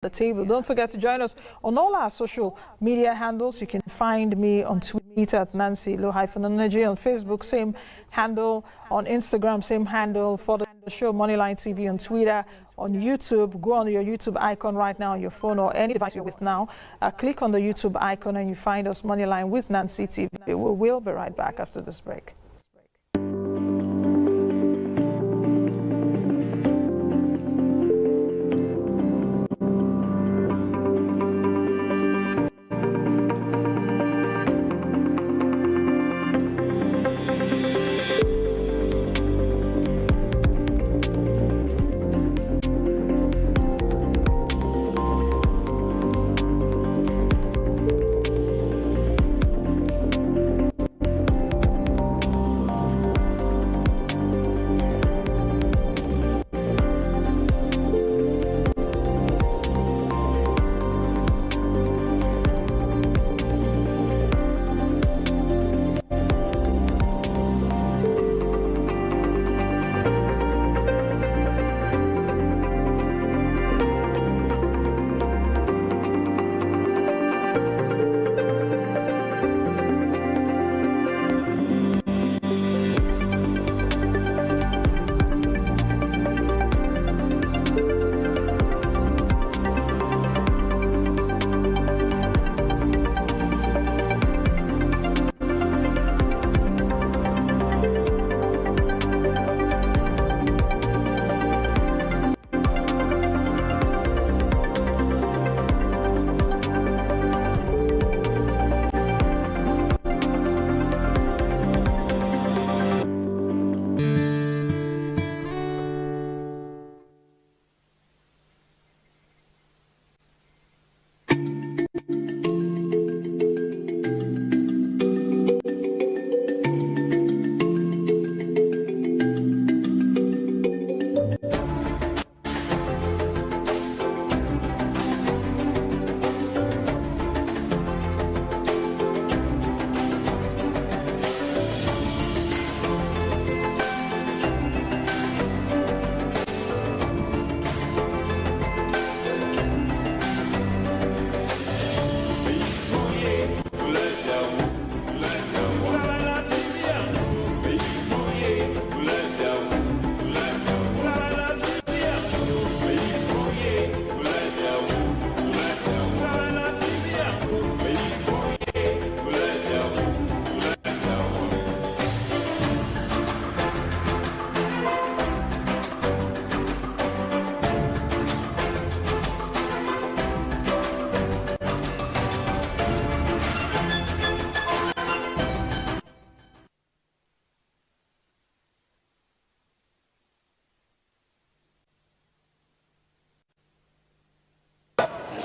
the table. Don't forget to join us on all our social media handles. You can find me on Twitter at Nancy Lo-Energy, on Facebook, same handle, on Instagram, same handle, for the show Moneyline TV on Twitter, on YouTube. Go on your YouTube icon right now on your phone or any device you're with now. Click on the YouTube icon and you find us Moneyline with Nancy TV. We'll be right back after this break.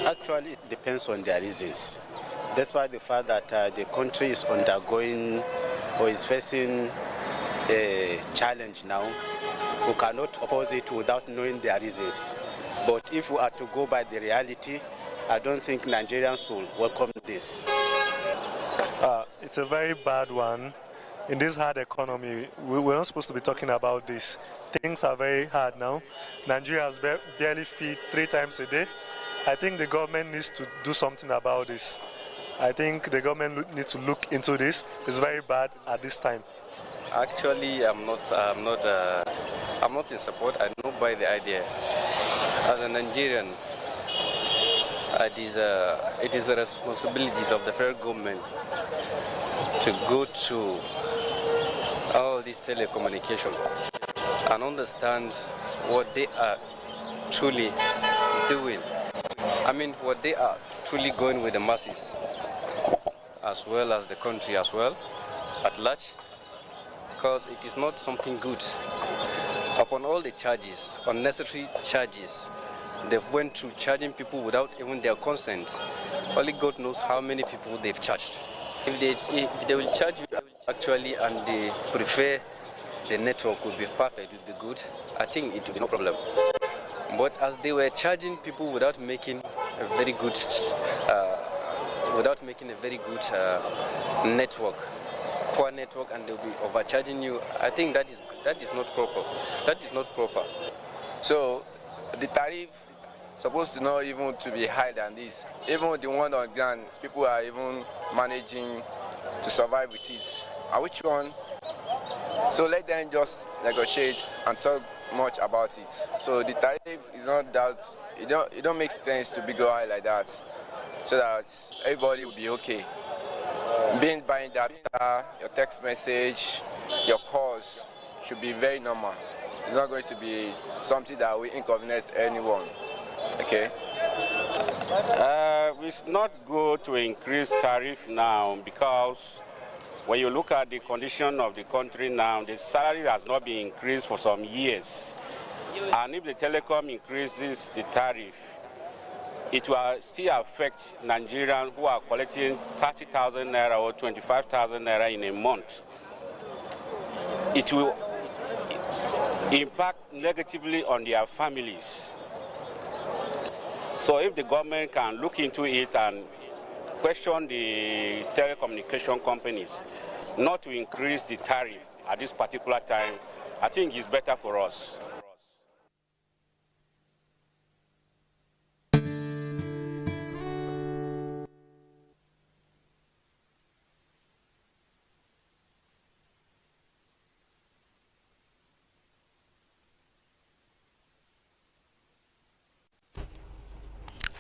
Actually, it depends on their reasons. That's why the fact that the country is undergoing or is facing a challenge now, we cannot oppose it without knowing their reasons. But if we are to go by the reality, I don't think Nigerians will welcome this. It's a very bad one. In this hard economy, we're not supposed to be talking about this. Things are very hard now. Nigeria has barely feed 3 times a day. I think the government needs to do something about this. I think the government needs to look into this. It's very bad at this time. Actually, I'm not in support. I don't buy the idea. As a Nigerian, it is the responsibilities of the federal government to go through all this telecommunication and understand what they are truly doing. I mean, what they are truly going with the masses, as well as the country as well, at large, because it is not something good. Upon all the charges, unnecessary charges, they've went through charging people without even their consent. Only God knows how many people they've charged. If they will charge you actually and they prefer the network would be perfect, would be good, I think it will be no problem. But as they were charging people without making a very good, network, poor network, and they'll be overcharging you, I think that is not proper. That is not proper. So the tariff supposed to not even to be higher than this. Even the one on ground, people are even managing to survive with it. And which one? So let them just negotiate and talk much about it. So the tariff is not that, it don't make sense to be go high like that, so that everybody will be okay. Buying data, your text message, your calls should be very normal. It's not going to be something that will inconvenience anyone. Okay? It's not good to increase tariff now, because when you look at the condition of the country now, the salary has not been increased for some years. And if the telecom increases the tariff, it will still affect Nigerians who are collecting 30,000 naira or 25,000 naira in a month. It will impact negatively on their families. So if the government can look into it and question the telecommunication companies not to increase the tariff at this particular time, I think it's better for us.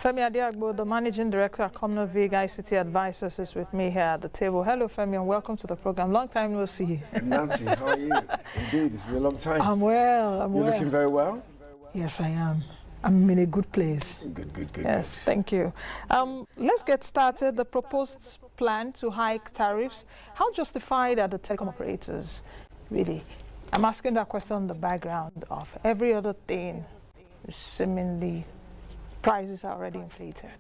Femi Adiagbo, the Managing Director at Comno Vig ICT Advisors, is with me here at the table. Hello, Femi, and welcome to the program. Long time no see. Nancy, how are you? Indeed, it's been a long time. I'm well. You're looking very well? Yes, I am. I'm in a good place. Good. Yes, thank you. Let's get started. The proposed plan to hike tariffs, how justified are the telecom operators, really? I'm asking that question on the background of every other thing seemingly prices are already inflated.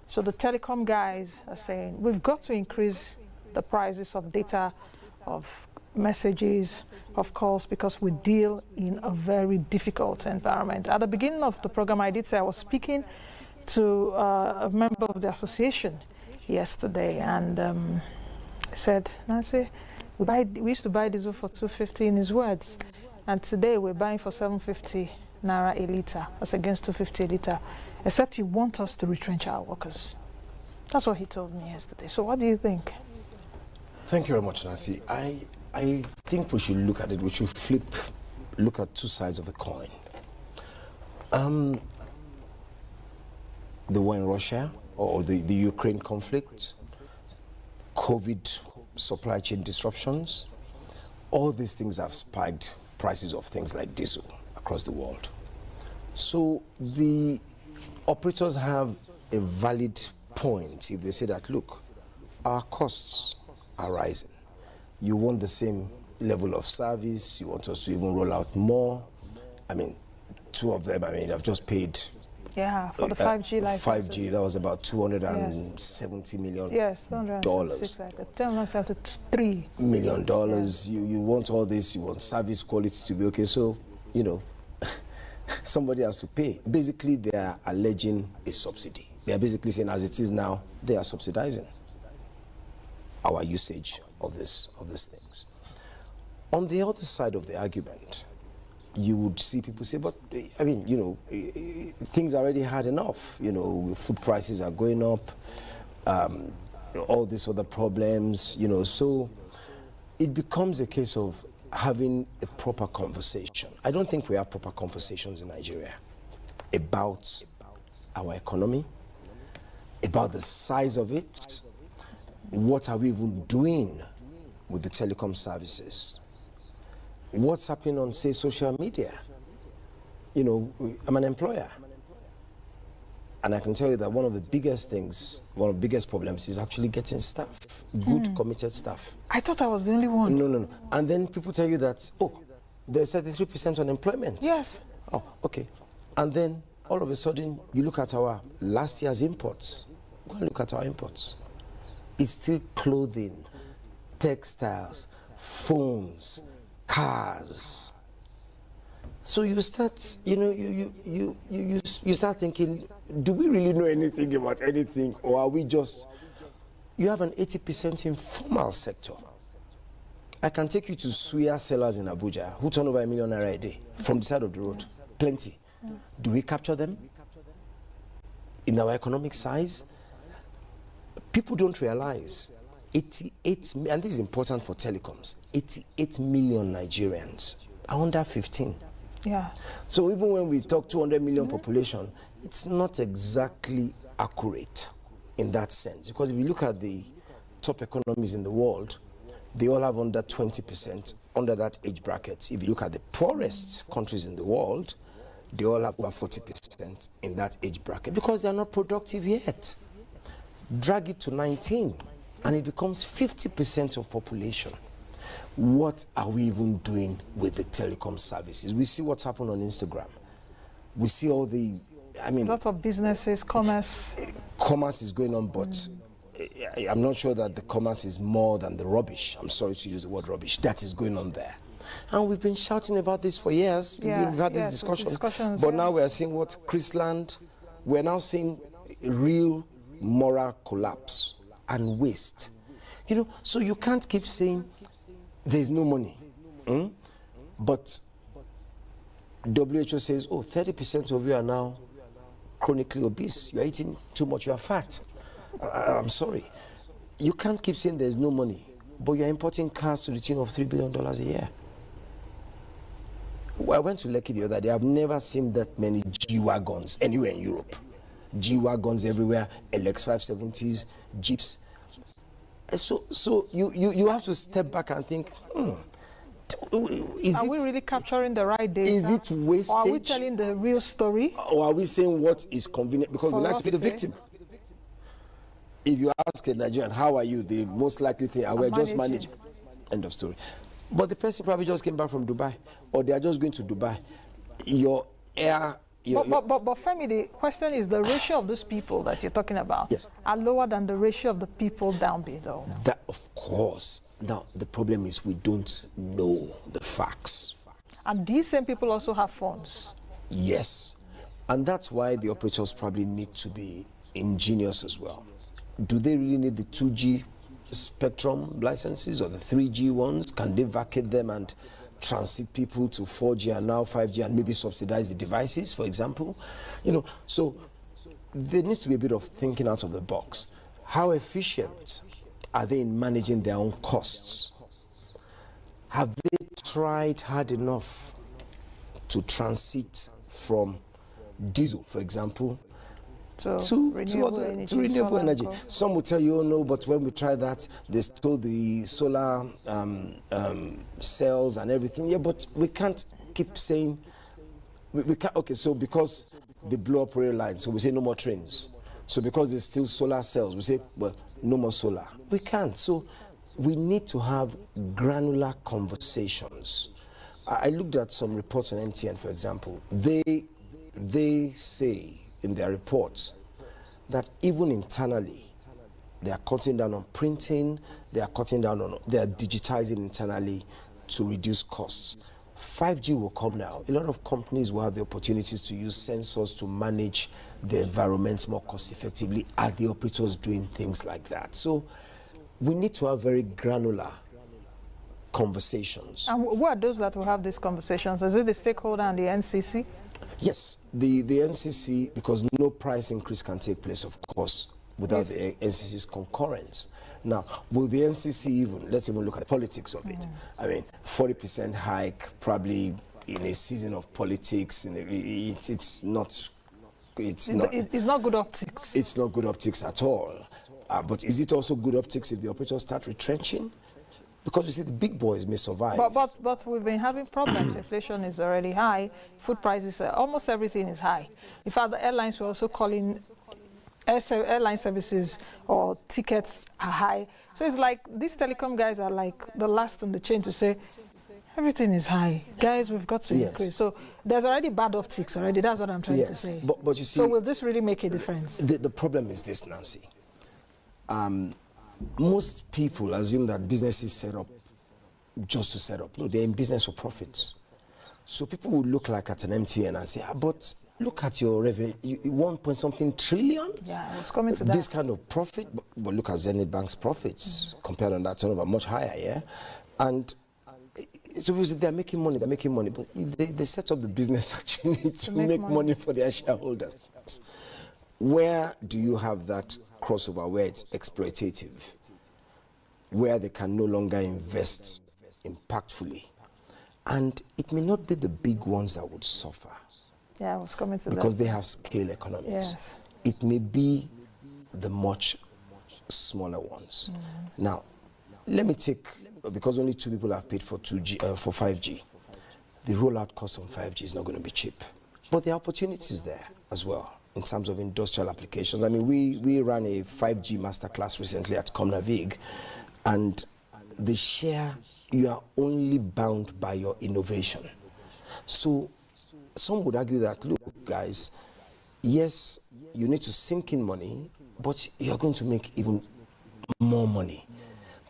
So the telecom guys are saying we've got to increase the prices of data, of messages, of calls, because we deal in a very difficult environment. At the beginning of the program, I did say I was speaking to a member of the association yesterday, and he said, Nancy, we used to buy diesel for 250 in his words, and today we're buying for 750 naira a litre. That's against 250 a litre, except you want us to retrench our workers. That's what he told me yesterday. So what do you think? Thank you very much, Nancy. I think we should look at it. We should look at two sides of the coin. The war in Russia, or the Ukraine conflict, COVID supply chain disruptions, all these things have spiked prices of things like diesel across the world. So the operators have a valid point if they say that, look, our costs are rising. You want the same level of service, you want us to even roll out more. I mean, two of them, I've just paid. Yeah, for the 5G license. 5G, that was about $270 million. Yes, $273 million. You want all this, you want service quality to be okay. So, somebody has to pay. Basically, they are alleging a subsidy. They are basically saying, as it is now, they are subsidizing our usage of these things. On the other side of the argument, you would see people say, but I mean, things are already hard enough. Food prices are going up, all these other problems, so it becomes a case of having a proper conversation. I don't think we have proper conversations in Nigeria about our economy, about the size of it, what are we even doing with the telecom services, what's happening on, say, social media. I'm an employer, and I can tell you that one of the biggest problems is actually getting staff, good, committed staff. I thought I was the only one. No. And then people tell you that, there's 33% unemployment. Yes. Oh, okay. And then all of a sudden, you look at our last year's imports. Go and look at our imports. It's still clothing, textiles, phones, cars. So you start, you start thinking, do we really know anything about anything, or are we just? You have an 80% informal sector. I can take you to suya sellers in Abuja who turn over ₦1 million a day from the side of the road. Plenty. Do we capture them? in our economic size, people don't realize 88, and this is important for telecoms, 88 million Nigerians are under 15. Yeah. So even when we talk 200 million population, it's not exactly accurate in that sense. Because if you look at the top economies in the world, they all have under 20% under that age bracket. If you look at the poorest countries in the world, they all have over 40% in that age bracket because they are not productive yet. Drag it to 19 and it becomes 50% of population. What are we even doing with the telecom services? We see what's happened on Instagram. We see all the, I mean, a lot of businesses, commerce. Commerce is going on, but I'm not sure that the commerce is more than the rubbish. I'm sorry to use the word rubbish. That is going on there. And we've been shouting about this for years. Yeah, we've had these discussions. But now we're seeing what Chrisland, we're now seeing real moral collapse and waste. You know, so you can't keep saying there's no money. But WHO says, oh, 30% of you are now chronically obese. You're eating too much, you are fat. I'm sorry. You can't keep saying there's no money, but you're importing cars to the tune of $3 billion a year. I went to Lekki the other day. I've never seen that many G-Wagons anywhere in Europe. G-Wagons everywhere, LX570s, Jeeps. So you have to step back and think, are we really capturing the right data? Is it wastage? Or are we telling the real story? Or are we saying what is convenient? Because we like to be the victim. If you ask a Nigerian, how are you? The most likely thing, we're just managing. End of story. But the person probably just came back from Dubai, or they are just going to Dubai. But Femi, the question is the ratio of those people that you're talking about are lower than the ratio of the people down below. That, of course. Now, the problem is we don't know the facts. And these same people also have phones. Yes. And that's why the operators probably need to be ingenious as well. Do they really need the 2G spectrum licenses or the 3G ones? Can they vacate them and transit people to 4G and now 5G and maybe subsidize the devices, for example? You know, so there needs to be a bit of thinking out of the box. How efficient are they in managing their own costs? Have they tried hard enough to transit from diesel, for example, to renewable energy? Some will tell you, oh no, but when we tried that, they stole the solar cells and everything. Yeah, but we can't keep saying, we can't, okay, so because they blow up rail lines, so we say no more trains. So because there's still solar cells, we say, well, no more solar. We can't. So we need to have granular conversations. I looked at some reports on MTN, for example. They say in their reports that even internally, they are cutting down on printing, they are digitizing internally to reduce costs. 5G will come now. A lot of companies will have the opportunities to use sensors to manage the environment more cost effectively. Are the operators doing things like that? So we need to have very granular conversations. And who are those that will have these conversations? Is it the stakeholder and the NCC? Yes, the NCC, because no price increase can take place, of course, without the NCC's concurrence. Now, will the NCC let's even look at the politics of it. I mean, 40% hike, probably in a season of politics, it's not good optics. It's not good optics at all. But is it also good optics if the operators start retrenching? Because you see, the big boys may survive. But we've been having problems. Inflation is already high. Food prices, almost everything is high. In fact, the airlines were also calling airline services or tickets are high. So it's like these telecom guys are like the last in the chain to say, everything is high. Guys, we've got to increase. So there's already bad optics already. That's what I'm trying to say. But you see, so will this really make a difference? The problem is this, Nancy. Most people assume that business is set up just to set up. No, they're in business for profits. So people would look like at an MTN and say, but look at your revenue, 1.something trillion? Yeah, I was coming to that. This kind of profit, but look at Zenith Bank's profits compared on that turnover, much higher, yeah? And so they're making money, but they set up the business actually to make money for their shareholders. where do you have that crossover where it's exploitative, where they can no longer invest impactfully? And it may not be the big ones that would suffer. Yeah, I was coming to because that. they have scale economies. Yes. It may be the much smaller ones. Now, let me take, because only 2 people have paid for 5G, the rollout cost on 5G is not going to be cheap. But the opportunities there as well in terms of industrial applications. I mean, we ran a 5G masterclass recently at Comnavig, and the share, you are only bound by your innovation. So some would argue that, look, guys, yes, you need to sink in money, but you're going to make even more money.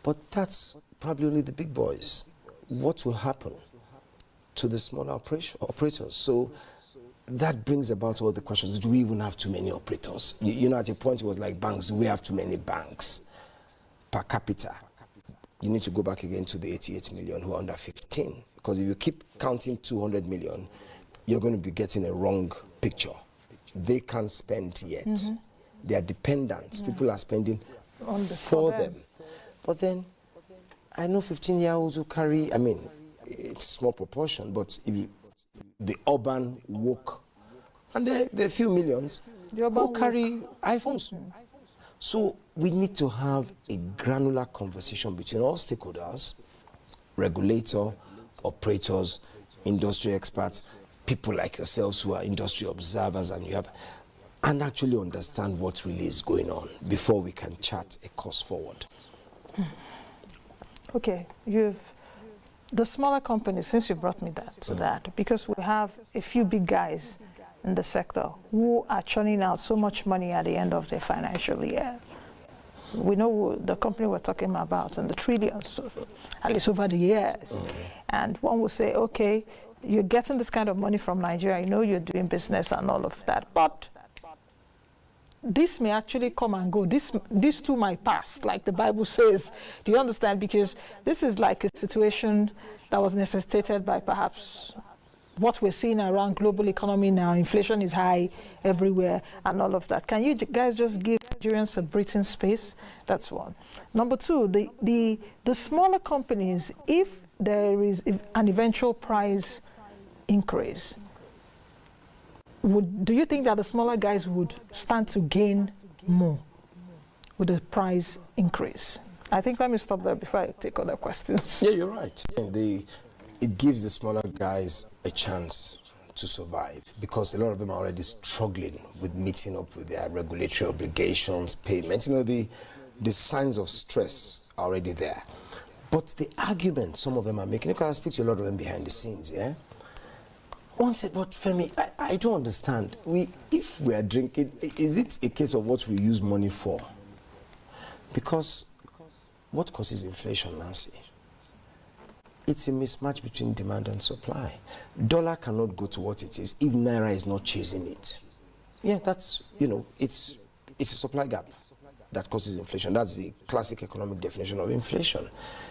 But that's probably only the big boys. What will happen to the smaller operators? So that brings about all the questions. Do we even have too many operators? You know, at a point it was like banks. Do we have too many banks per capita? You need to go back again to the 88 million who are under 15. Because if you keep counting 200 million, you're going to be getting a wrong picture. They can't spend yet. They are dependents. People are spending for them. But then, I know 15-year-olds who carry, I mean, it's a small proportion, but if you, the urban woke, and there are a few millions who carry iPhones. So we need to have a granular conversation between all stakeholders, regulator, operators, industry experts, people like yourselves who are industry observers, and actually understand what really is going on before we can chart a course forward. Okay, the smaller companies, since you brought me to that, because we have a few big guys in the sector who are churning out so much money at the end of their financial year. We know the company we're talking about and the trillions, at least over the years. And one will say, okay, you're getting this kind of money from Nigeria, you know you're doing business and all of that, but this may actually come and go. This too might pass, like the Bible says. Do you understand? Because this is like a situation that was necessitated by perhaps what we're seeing around global economy now. Inflation is high everywhere and all of that. Can you guys just give Nigerians a breathing space? That's one. Number two, the smaller companies, if there is an eventual price increase, do you think that the smaller guys would stand to gain more with the price increase? I think let me stop there before I take other questions. Yeah, you're right. It gives the smaller guys a chance to survive because a lot of them are already struggling with meeting up with their regulatory obligations, payments. You know, the signs of stress are already there. But the argument some of them are making, because I speak to a lot of them behind the scenes, yeah? One said, but Femi, I don't understand. If we are drinking, is it a case of what we use money for? Because what causes inflation, Nancy? It's a mismatch between demand and supply. Dollar cannot go to what it is if Naira is not chasing it. Yeah, that's, it's a supply gap that causes inflation. That's the classic economic definition of inflation.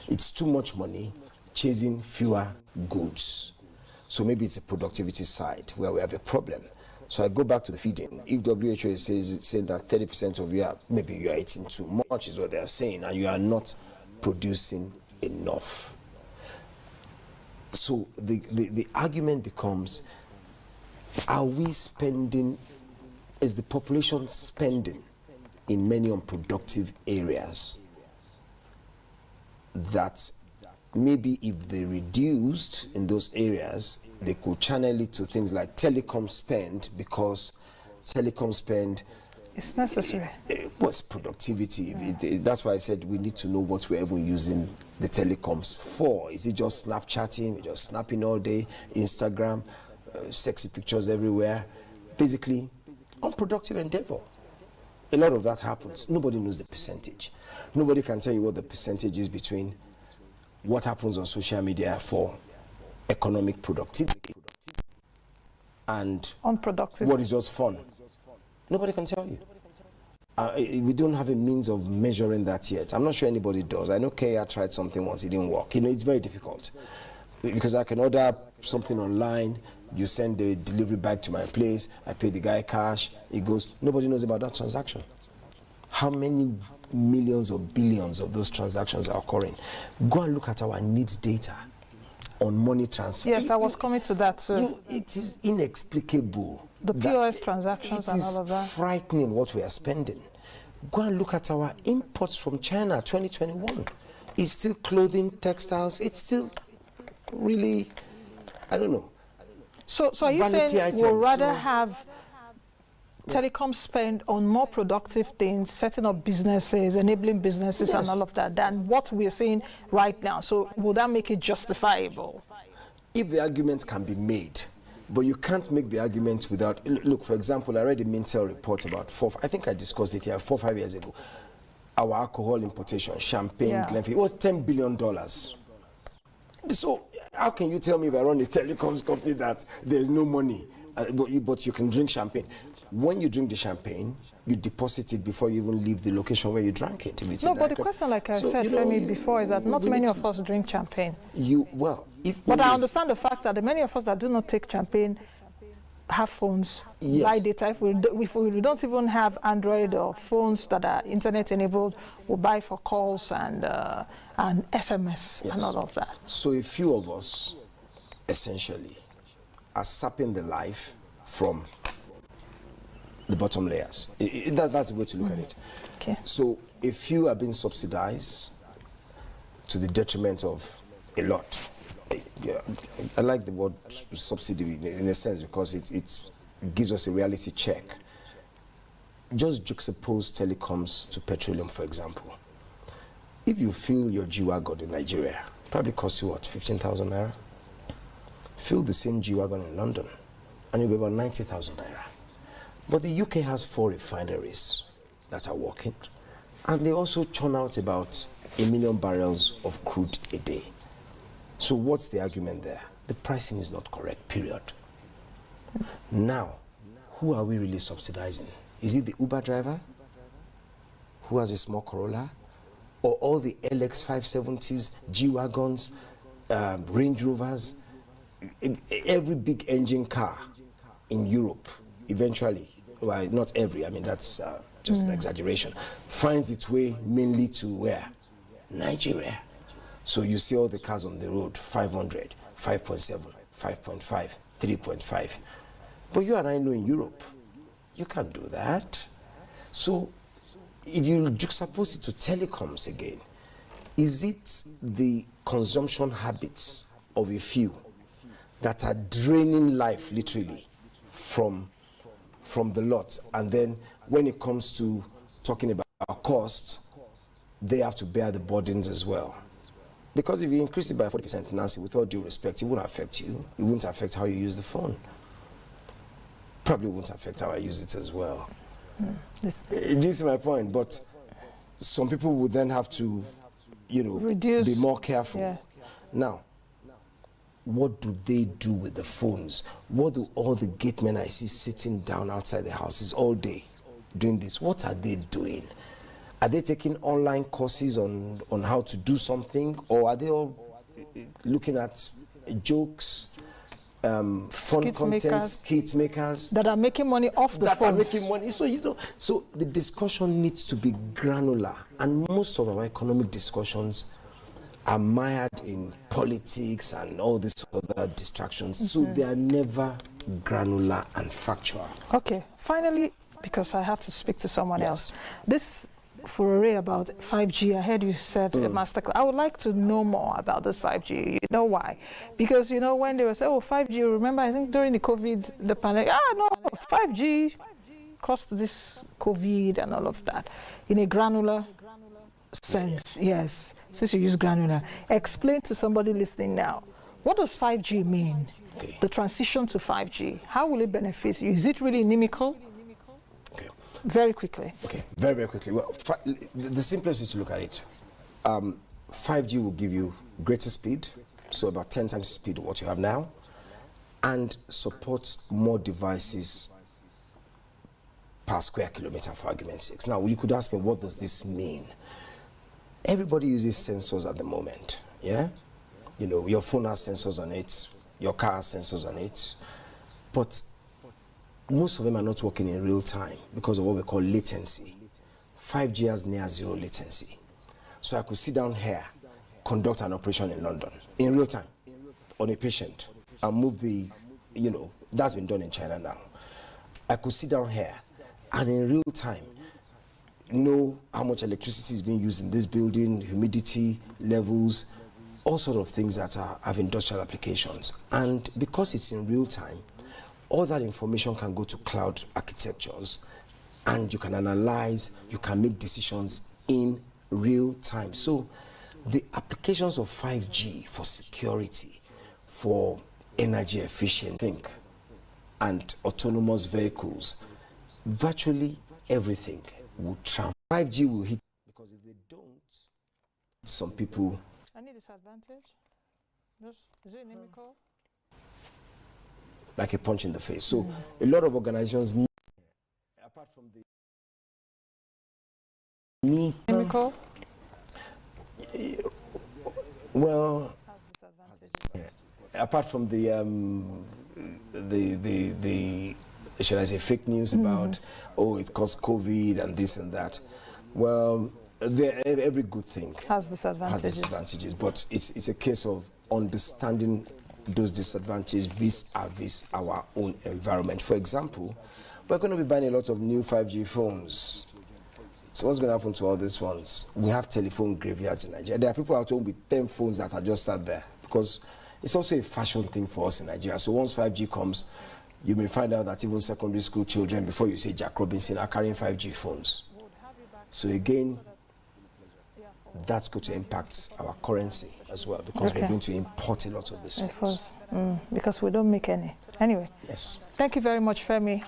It's too much money chasing fewer goods. So maybe it's a productivity side where we have a problem. So I go back to the feeding. If WHO is saying that 30% of you are, maybe you are eating too much is what they are saying, and you are not producing enough. So the argument becomes, are we spending, is the population spending in many unproductive areas that maybe if they reduced in those areas, they could channel it to things like telecom spend, because telecom spend, it's necessary. What's productivity? That's why I said we need to know what we're even using the telecoms for. Is it just Snapchatting, just snapping all day, Instagram, sexy pictures everywhere? Basically, unproductive endeavor. A lot of that happens. Nobody knows the percentage. Nobody can tell you what the percentage is between what happens on social media for economic productivity and unproductive, what is just fun. Nobody can tell you. We don't have a means of measuring that yet. I'm not sure anybody does. I know Kea tried something once, it didn't work. It's very difficult. Because I can order something online, you send the delivery bag to my place, I pay the guy cash, it goes. Nobody knows about that transaction. How many millions or billions of those transactions are occurring? Go and look at our NIPS data on money transfer. Yes, I was coming to that too. It is inexplicable. The POS transactions and all of that. It is frightening what we are spending. Go and look at our imports from China 2021. It's still clothing, textiles, it's still really, I don't know. So are you Vanity saying we'll items. rather have telecom spend on more productive things, setting up businesses, enabling businesses and Yes. all of that, than what we're seeing right now? So will that make it justifiable? If the argument can be made, but you can't make the argument without, look, for example, I read a Mintel report about I think I discussed it here 4 or 5 years ago. Our alcohol importation, champagne, Yeah. Glenfiddich, it was $10 billion. So how can you tell me if I run a telecoms company that there's no money, but you can drink champagne? When you drink the champagne, you deposit it before you even leave the location where you drank it. If it's No, in but the that- question, like I So, said, you know, Femi, before, is that not we many need of us drink champagne. if But I only- understand the fact that the many of us that do not take champagne have phones, Yes. buy data. If we don't even have Android or phones that are internet enabled, we'll buy for calls and SMS and Yes. all of that. So a few of us, essentially, are sapping the life from the bottom layers. That's the way to look at it. Okay. So a few are being subsidized to the detriment of a lot. Yeah, I like the word subsidy in a sense because it gives us a reality check. Just juxtapose telecoms to petroleum, for example. If you fill your G-Wagon in Nigeria, probably costs you what, 15,000 naira? Fill the same G-Wagon in London, and you'll be about 90,000 naira. But the UK has 4 refineries that are working, and they also churn out about 1 million barrels of crude a day. So what's the argument there? The pricing is not correct, period. Now, who are we really subsidizing? Is it the Uber driver who has a small Corolla? Or all the LX 570s, G-Wagons, Range Rovers? Every big engine car in Europe, eventually, well, not every, I mean, that's just an exaggeration, finds its way mainly to where? Nigeria. So you see all the cars on the road, 500, 5.7, 5.5, 3.5. But you and I know in Europe, you can't do that. So if you juxtapose it to telecoms again, is it the consumption habits of a few that are draining life literally from the lot? And then when it comes to talking about costs, they have to bear the burdens as well. Because if you increase it by 40%, Nancy, with all due respect, it won't affect you. It won't affect how you use the phone. Probably won't affect how I use it as well. Do you see my point? But some people would then have to, Reduce. be more careful. Yeah. Now, what do they do with the phones? What do all the gatemen I see sitting down outside the houses all day doing this? What are they doing? Are they taking online courses on how to do something? Or are they all looking at jokes, fun content, skit makers? That are making money off the That phones. are making money. So the discussion needs to be granular. And most of our economic discussions are mired in politics and all these other distractions. So they are never granular and factual. Okay, finally, because I have to speak to someone Yes. else. This furore about 5G, I heard you said, Master, I would like to know more about this 5G. You know why? Because, when they were saying, 5G, remember, I think during the COVID, the pandemic, 5G caused this COVID and all of that. In a granular sense, yes. Since you use granular, explain to somebody listening now, what does 5G mean? Okay. The transition to 5G, how will it benefit you? Is it really inimical? Okay. Very quickly. Okay, very, very quickly. Well, the simplest way to look at it, 5G will give you greater speed, so about 10 times the speed of what you have now, and supports more devices per square kilometer, for argument's sake. Now, you could ask me, what does this mean? Everybody uses sensors at the moment, yeah? You know, your phone has sensors on it, your car has sensors on it, but most of them are not working in real time because of what we call latency. 5G has near zero latency. So I could sit down here, conduct an operation in London in real time on a patient and move the, you know, that's been done in China now. I could sit down here and in real time know how much electricity is being used in this building, humidity levels, all sort of things that have industrial applications. And because it's in real time, all that information can go to cloud architectures and you can analyze, you can make decisions in real time. So the applications of 5G for security, for energy efficient think, and autonomous vehicles, virtually everything will trump. 5G will hit, because if they don't, some people... Any disadvantage? Is it inimical? Like a punch in the face. So a lot of organizations need, apart from the need... Inimical? Well, apart from the should I say fake news about, oh, it caused COVID and this and that. Well, every good thing has disadvantages. But it's a case of understanding those disadvantages vis-a-vis our own environment. For example, we're going to be buying a lot of new 5G phones. So what's going to happen to all these ones? We have telephone graveyards in Nigeria. There are people out home with 10 phones that are just sat there because it's also a fashion thing for us in Nigeria. So once 5G comes, you may find out that even secondary school children, before you say Jack Robinson, are carrying 5G phones. So again, that's going to impact our currency as well, because we're going to import a lot of these phones. Because we don't make any. Anyway. Yes. Thank you very much, Femi.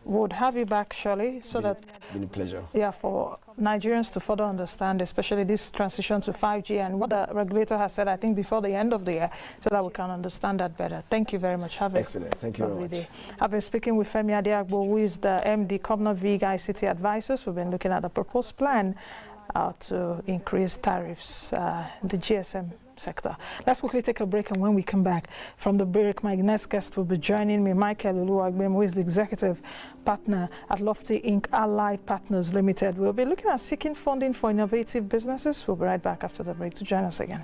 Would have you back, surely, so that... Been a pleasure. Yeah, for Nigerians to further understand, especially this transition to 5G and what the regulator has said, I think, before the end of the year, so that we can understand that better. Thank you very much. Have excellent. Thank you very much. Day. I've been speaking with Femi Adeagbo, who is the MD, Governor Vig ICT Advisors. We've been looking at the proposed plan to increase tariffs in the GSM sector. Let's quickly take a break, and when we come back from the break, my next guest will be joining me, Michael Uluwagbem, who is the executive partner at Lofty Inc. Allied Partners Limited. We'll be looking at seeking funding for innovative businesses. We'll be right back after the break to join us again.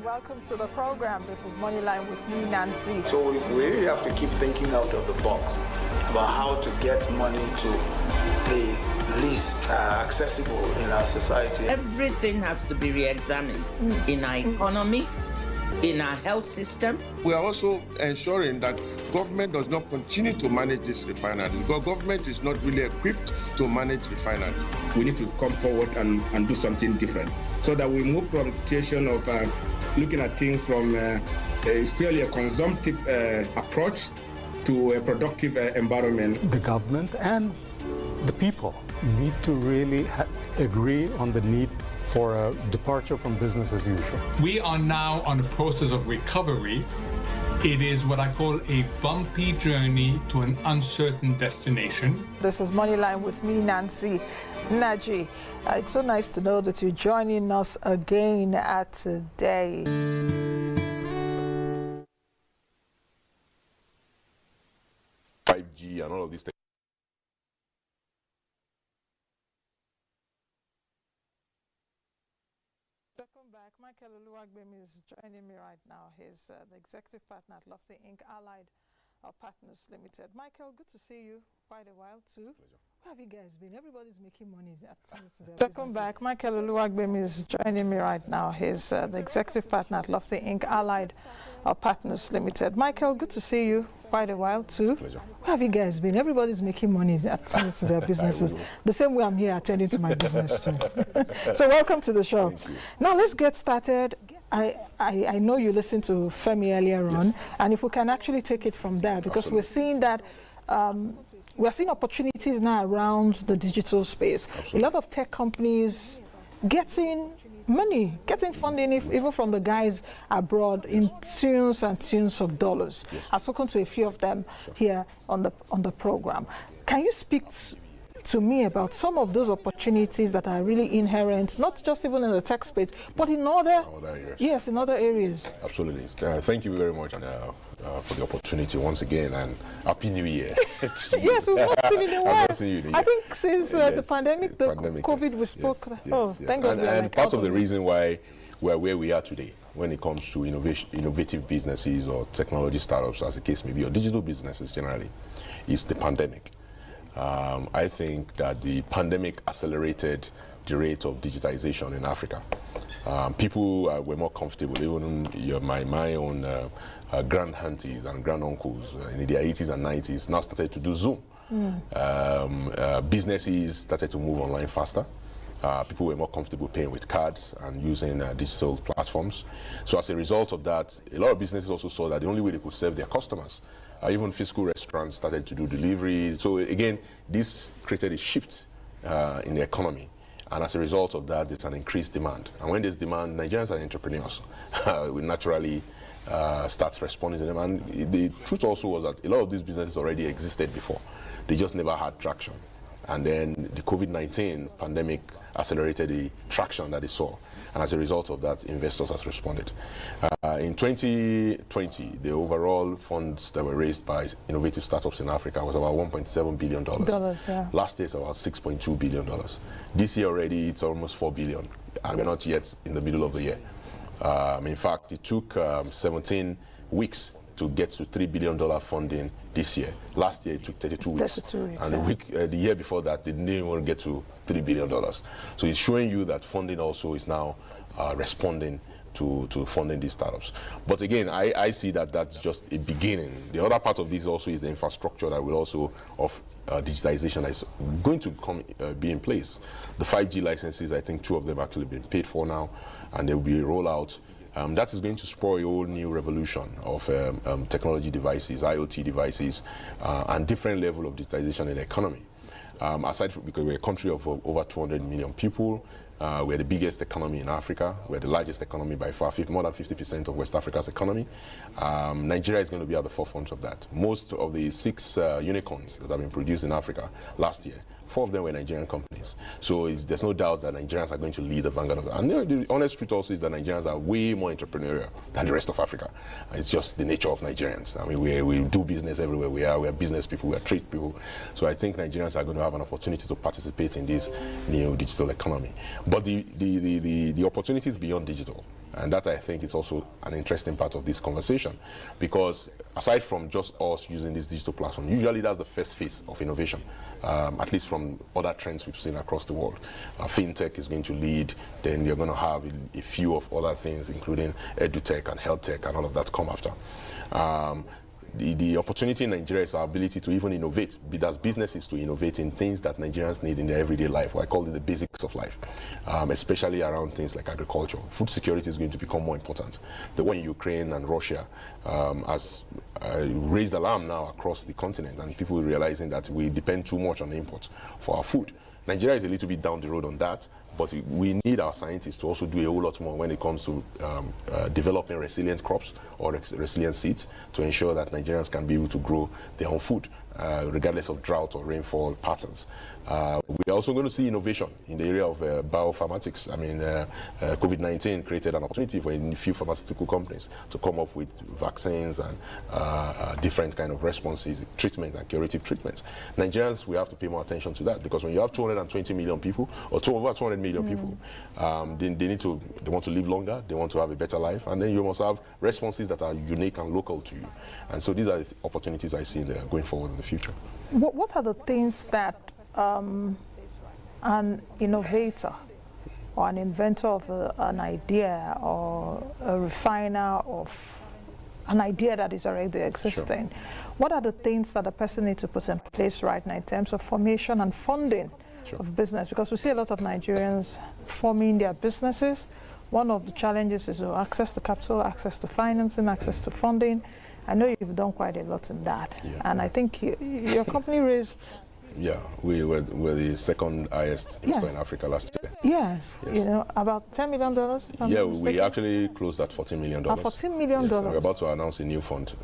Welcome to the program. This is Moneyline with me, Nancy. So we really have to keep thinking out of the box about how to get money to the least accessible in our society. Everything has to be re-examined in our economy, in our health system. We are also ensuring that government does not continue to manage this refinery, because government is not really equipped to manage refinery. We need to come forward and do something different so that we move from the situation of looking at things from it's purely a consumptive approach to a productive environment. The government and the people need to really agree on the need for a departure from business as usual. We are now on a process of recovery. It is what I call a bumpy journey to an uncertain destination. This is Moneyline with me, Nancy Naji. It's so nice to know that you're joining us again today. 5G and all of these things. Michael Oluwagbemi is joining me right now. He's the executive partner at Lofty Inc. Allied Partners Limited. Michael, good to see you. Quite a while too. Where have you guys been? Everybody's making money. Welcome back. Michael Oluwagbemi is joining me right now. He's the executive partner at Lofty Inc. Allied Partners Limited. Michael, good to see you. Quite a while too. Where have you guys been? Everybody's making money attending to their businesses. The same way I'm here attending to my business too. So welcome to the show. Now let's get started. I know you listened to Femi earlier on, and if we can actually take it from there, because we're seeing that we're seeing opportunities now around the digital space. A lot of tech companies getting money, getting funding, even from the guys abroad, in tunes and tunes of dollars. I've spoken to a few of them here on the program. Can you speak to me about some of those opportunities that are really inherent, not just even in the tech space, but in other areas? Yes, in other areas. Absolutely. Thank you very much for the opportunity once again, and Happy New Year. Yes, we've not seen you in a while. I think since the pandemic, COVID, we spoke. Yes. Thank God. And part of the reason why we're where we are today when it comes to innovative businesses or technology startups, as the case may be, or digital businesses generally, is the pandemic. I think that the pandemic accelerated the rate of digitization in Africa. People were more comfortable, even my own grand aunties and grand uncles in their 80s and 90s now started to do Zoom. Businesses started to move online faster. People were more comfortable paying with cards and using digital platforms. So as a result of that, a lot of businesses also saw that the only way they could serve their customers, even physical restaurants started to do delivery. So again, this created a shift in the economy. And as a result of that, there's an increased demand. And when there's demand, Nigerians are entrepreneurs. We naturally start responding to them. And the truth also was that a lot of these businesses already existed before. They just never had traction. And then the COVID-19 pandemic accelerated the traction that they saw. And as a result of that, investors have responded. In 2020, the overall funds that were raised by innovative startups in Africa was about $1.7 billion. Last year, it's about $6.2 billion. This year already, it's almost $4 billion. And we're not yet in the middle of the year. In fact, it took 17 weeks to get to $3 billion funding this year. Last year, it took 32 weeks. And the year before that, they didn't even get to $3 billion. So it's showing you that funding also is now responding to funding these startups. But again, I see that that's just a beginning. The other part of this also is the infrastructure that will also, of digitization, that is going to be in place. The 5G licenses, I think 2 of them actually been paid for now, and there will be a rollout. That is going to spur a whole new revolution of technology devices, IoT devices, and different level of digitization in the economy. Aside from, because we're a country of over 200 million people, we're the biggest economy in Africa. We're the largest economy by far, more than 50% of West Africa's economy. Nigeria is going to be at the forefront of that. Most of the 6 unicorns that have been produced in Africa last year, 4 of them were Nigerian companies. So there's no doubt that Nigerians are going to lead the vanguard of that. And the honest truth also is that Nigerians are way more entrepreneurial than the rest of Africa. It's just the nature of Nigerians. I mean, we do business everywhere we are. We are business people, we are trade people. So I think Nigerians are going to have an opportunity to participate in this new digital economy. But the opportunities beyond digital, and that I think is also an interesting part of this conversation, because aside from just us using this digital platform, usually that's the first phase of innovation, at least from other trends we've seen across the world. Fintech is going to lead, then you're going to have a few of other things, including edutech and health tech and all of that come after. The opportunity in Nigeria is our ability to even innovate, be that businesses to innovate in things that Nigerians need in their everyday life. I call it the basics of life, especially around things like agriculture. Food security is going to become more important. The war in Ukraine and Russia has raised alarm now across the continent, and people realizing that we depend too much on imports for our food. Nigeria is a little bit down the road on that, but we need our scientists to also do a whole lot more when it comes to developing resilient crops or resilient seeds to ensure that Nigerians can be able to grow their own food, regardless of drought or rainfall patterns. We're also going to see innovation in the area of biopharmaceuticals. I mean, COVID-19 created an opportunity for a few pharmaceutical companies to come up with vaccines and different kind of responses, treatment and curative treatments. Nigerians, we have to pay more attention to that, because when you have 220 million people, or over 200 million people. They want to live longer, they want to have a better life, and then you must have responses that are unique and local to you. And so these are the opportunities I see there going forward in the future. What are the things that an innovator or an inventor of an idea or a refiner of an idea that is already existing, what are the things that a person needs to put in place right now in terms of formation and funding of business? Because we see a lot of Nigerians forming their businesses. One of the challenges is access to capital, access to financing, access to funding. I know you've done quite a lot in that. And I think your company raised... Yeah, we were the second highest investor in Africa last year. Yes, about $10 million? Yeah, we actually closed at $14 million. $14 million? Yes, we're about to announce a new fund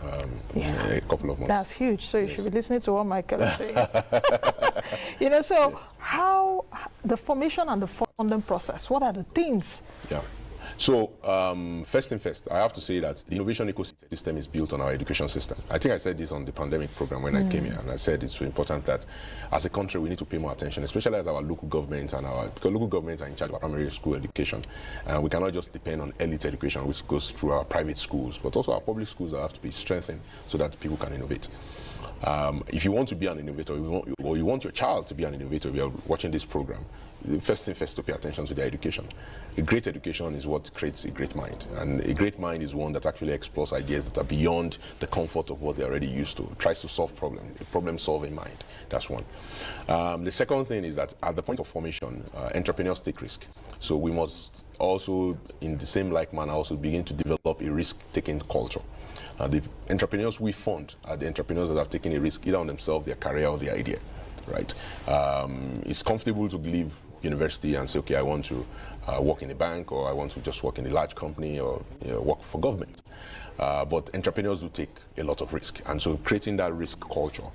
in a couple of months. That's huge, so you should be listening to what Michael is saying. So how the formation and the funding process, what are the things? Yeah. So first thing first, I have to say that the innovation ecosystem is built on our education system. I think I said this on the pandemic program when I came here, and I said it's important that as a country we need to pay more attention, especially as our local governments because local governments are in charge of primary school education, and we cannot just depend on elite education which goes through our private schools, but also our public schools that have to be strengthened so that people can innovate. If you want to be an innovator, or you want your child to be an innovator, if you are watching this program, the first thing first to pay attention to their education. A great education is what creates a great mind, and a great mind is one that actually explores ideas that are beyond the comfort of what they're already used to, tries to solve problems, a problem-solving mind. That's one. The second thing is that at the point of formation, entrepreneurs take risk. So we must also, in the same like manner, also begin to develop a risk-taking culture. The entrepreneurs we fund are the entrepreneurs that have taken a risk either on themselves, their career, or their idea. Right? It's comfortable to leave university and say, okay, I want to work in a bank, or I want to just work in a large company, or work for government. But entrepreneurs do take a lot of risk, and so creating that risk culture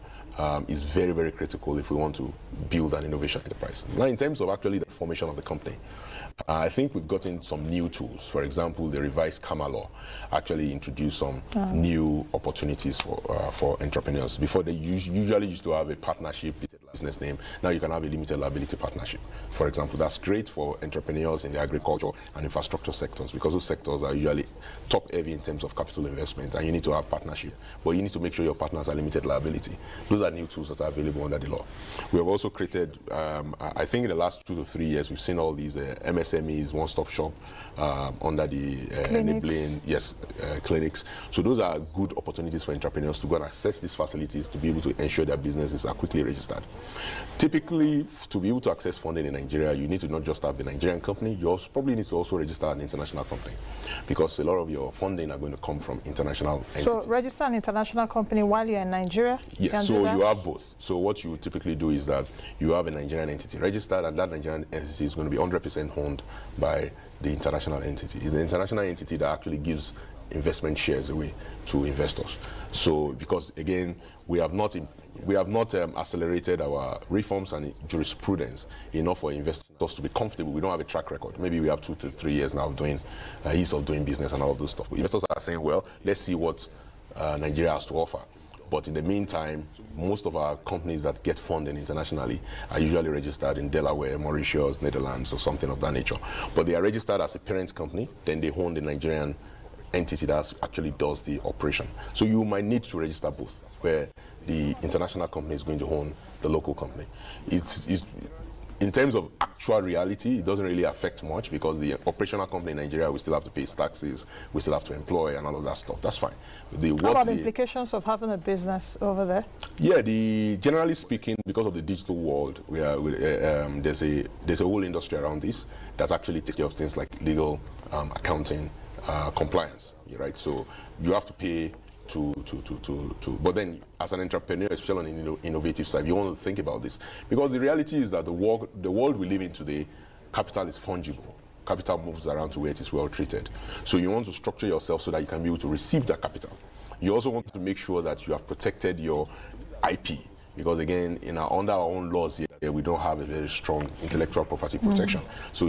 is very, very critical if we want to build an innovation enterprise. Now, in terms of actually the formation of the company, I think we've gotten some new tools. For example, the revised KAMA law actually introduced some new opportunities for entrepreneurs. Before, they usually used to have a partnership business name. Now you can have a limited liability partnership. For example, that's great for entrepreneurs in the agriculture and infrastructure sectors, because those sectors are usually top heavy in terms of capital investment, and you need to have partnership. But you need to make sure your partners are limited liability. Those are new tools that are available under the law. We have also created, I think in the last 2 to 3 years, we've seen all these MSMEs, one-stop shop under the enabling clinics. So those are good opportunities for entrepreneurs to go and access these facilities to be able to ensure their businesses are quickly registered. Typically, to be able to access funding in Nigeria, you need to not just have the Nigerian company, you also probably need to also register an international company, because a lot of your funding are going to come from international entities. So register an international company while you're in Nigeria? Yes, so you have both. So what you typically do is that you have a Nigerian entity registered, and that Nigerian entity is going to be 100% owned by the international entity. It's the international entity that actually gives investment shares away to investors. So because again, we have not accelerated our reforms and jurisprudence enough for investors to be comfortable. We don't have a track record. Maybe we have 2 to 3 years now of doing ease of doing business and all of those stuff. But investors are saying, well, let's see what Nigeria has to offer. But in the meantime, most of our companies that get funding internationally are usually registered in Delaware, Mauritius, Netherlands, or something of that nature. But they are registered as a parent company, then they own the Nigerian entity that actually does the operation. So you might need to register both, where the international company is going to own the local company. It's in terms of actual reality, it doesn't really affect much, because the operational company in Nigeria, we still have to pay taxes, we still have to employ, and all of that stuff. That's fine. What about the implications of having a business over there? Yeah, generally speaking, because of the digital world, there's a whole industry around this that actually takes care of things like legal, accounting, compliance, right? So you have to pay but then as an entrepreneur, especially on the innovative side, you want to think about this, because the reality is that the world we live in today, capital is fungible. Capital moves around to where it is well treated. So you want to structure yourself so that you can be able to receive that capital. You also want to make sure that you have protected your IP, because again, under our own laws here, we don't have a very strong intellectual property protection. So